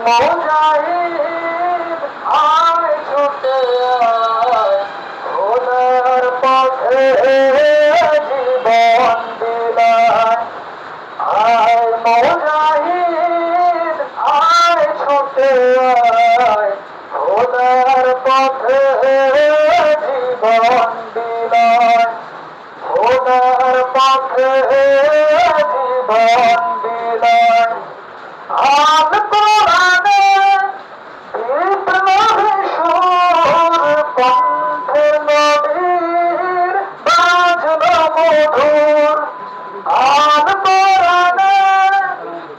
মুজাহিদ আয় ছুটে আয়, খোদার পথে জীবন বিলায়। আয় মুজাহিদ আয় ছুটে আয়, খোদার পথে জীবন বিলায়। খোদার পথে জীবন বিলায়। আল কোরআনে বিপ্লবী সুর, কণ্ঠে নবীর বাজলো মধুর। আল কোরআনে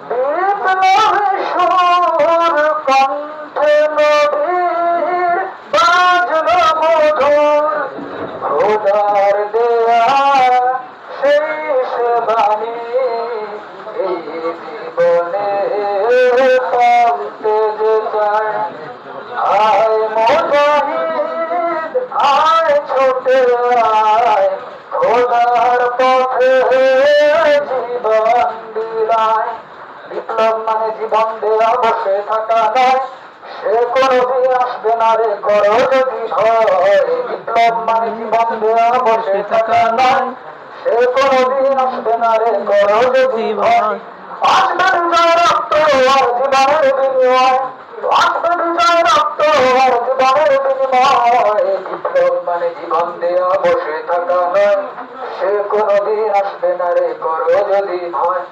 বিপ্লবী সুর, কণ্ঠে নবীর বাজলো মধুর। খোদার দেয়া শেষ বাণী এই জীবনে পালতে যে চায়। আয় মুজাহিদ আয় ছুটে আয়, খোদার পথে জীবন বিলায়। বিপ্লব মানে জীবন দেয়া বসে থাকা নয়, সে কোনদিন আসবে না রে করো যদি ভয়। বিপ্লব মানে জীবন দেয়া বসে থাকা নয়, সে কোনদিন আসবে না রে করো যদি ভয়। আসবে বিজয় রক্ত আর জীবনের বিনিময়, আসবে বিজয় রক্ত আর জীবনের বিনিময়। বিপ্লব মানে জীবন দেয়া বসে থাকা নয়, সে কোনদিন আসবে না রে করো যদি ভয়।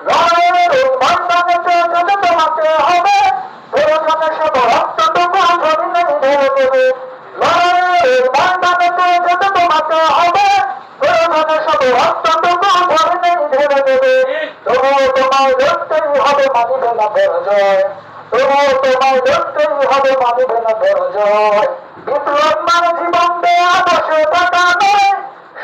লড়াইয়ের ময়দানেতে যদি তোমাকে হবে, প্রয়োজনে সব রক্তটুকু জমিনে ঢেলে দেবে। লড়াইয়ের ময়দানেতে যদি তোমাকে হবে, প্রয়োজনে সব রক্তটুকু জমিনে ঢেলে দেবে। তবুও তোমায় লড়তেই হবে, মানিবে না পরাজয়। তবুও তোমায় লড়তেই হবে, মানিবে না পরাজয়। বিপ্লব মানে জীবন দেয়া বসে থাকা নয়,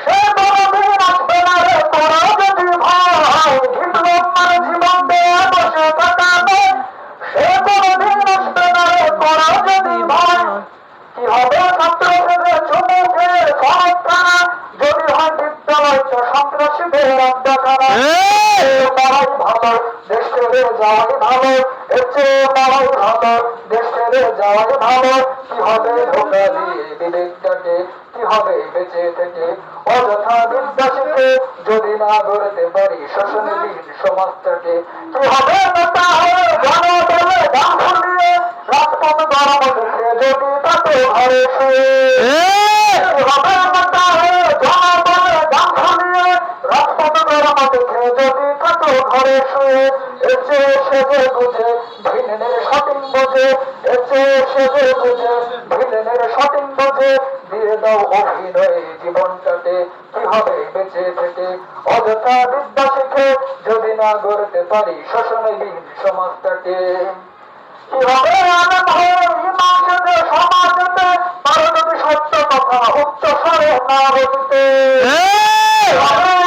সে কোনদিন আসবে না রে করো যদি ভয়। বিপ্লব মানে জীবন দেয়া বসে থাকা নয়, সে কোনদিন আসবে না রে করো যদি ভয়। কি হবে ছাত্র থেকে চুমুকের খরচখানা, যদি হয় বিদ্যালয় তো সন্ত্রাসীদের আড্ডাখানা। মারাই ভালো, দেশ ছেড়ে যাওয়াই ভালো, এর চেয়ে মারাই ভালো, দেশ ছেড়ে যাওয়াই ভালো। কি হবে ধোকা দিয়ে বিবেকটাকে, কি হবে বেঁচে থেকে অযথা বিদ্যা শিখে, যদি না গড়তে পারি শোষণহীন সমাজটাকে। কি হবে নেতা হয়ে জনদলে গান ফুলিয়ে, রাজপথ গরম দেখে যদি তাকে ঘরে শুয়ে। কি হবে নেতা হয়ে জনদলে গান ফুলিয়ে, রাজপথ গরম দেখে যদি তাকে ঘরে শুয়ে। এর চেয়ে সেজে বুঝে ভিলেনের সঠিক বোঝে, এর চেয়ে সেজে বুঝে ভিলেনের সঠিক বোঝে, দিয়ে দাও অভিনয়ে জীবনটাকে। কি হবে বেঁচে থেকে অযথা বিদ্যা শিখে, যদি না গড়তে পারি শোষণহীন সমাজটাকে। কি হবে আনন্দ হয়ে ইমাম সেজে সমাজেতে, পারো যদি সত্য কথা উচ্চ স্বরে না বলতে।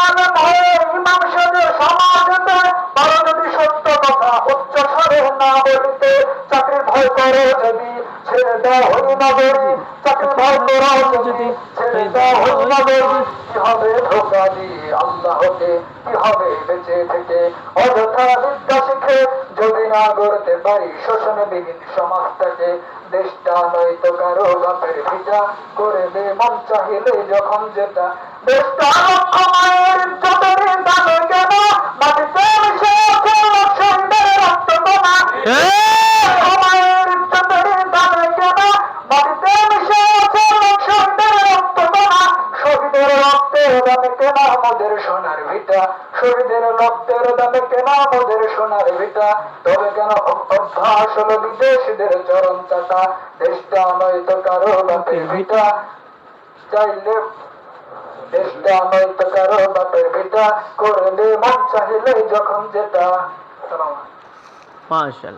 আনন্দ হয়ে ইমাম সেজে সমাজেতে, পারো যদি সত্য কথা উচ্চ স্বরে না বলতে। চাকরির ভয় করো যদি ছেড়ে দাও হই নগরী, চাকরির ভয় করো যদি ছেড়ে দাও হই নগরী। কি হবে ধোকা দিয়ে আল্লাহকে, কি হবে বেঁচে থেকে অযথা বিদ্যা শিখে, যদি না গড়তে পারি শোষণবিহীন সমাজটাকে। দেশটা নয়তো কারো বাপের ভিটা, করে দে মন চাহিলে যখন যেটা। দেশটা লক্ষ মায়ের ইজ্জতের দামে কেন, মাটিতে মিশে আছে শহীদের রক্ত কণা। মায়ের ইজ্জতের দামে কেন, মাটিতে মিশে আছে শহীদের রক্ত কণা। শহীদের রক্তের দামে কেনা আমাদের সোনার ভিটা, শহীদের রক্তের দামে কেনা আমাদের সোনার ভিটা। তবে কেন অভ্যাস হলো বিদেশিদের চরণ চাটা, দেশটা নয়তো কারো বাপের ভিটা, চাইলে দেশটা নয়তো কারো বাপের ভিটা, করলে মন চাহিলে যখন যেটা। মাশাআল্লাহ।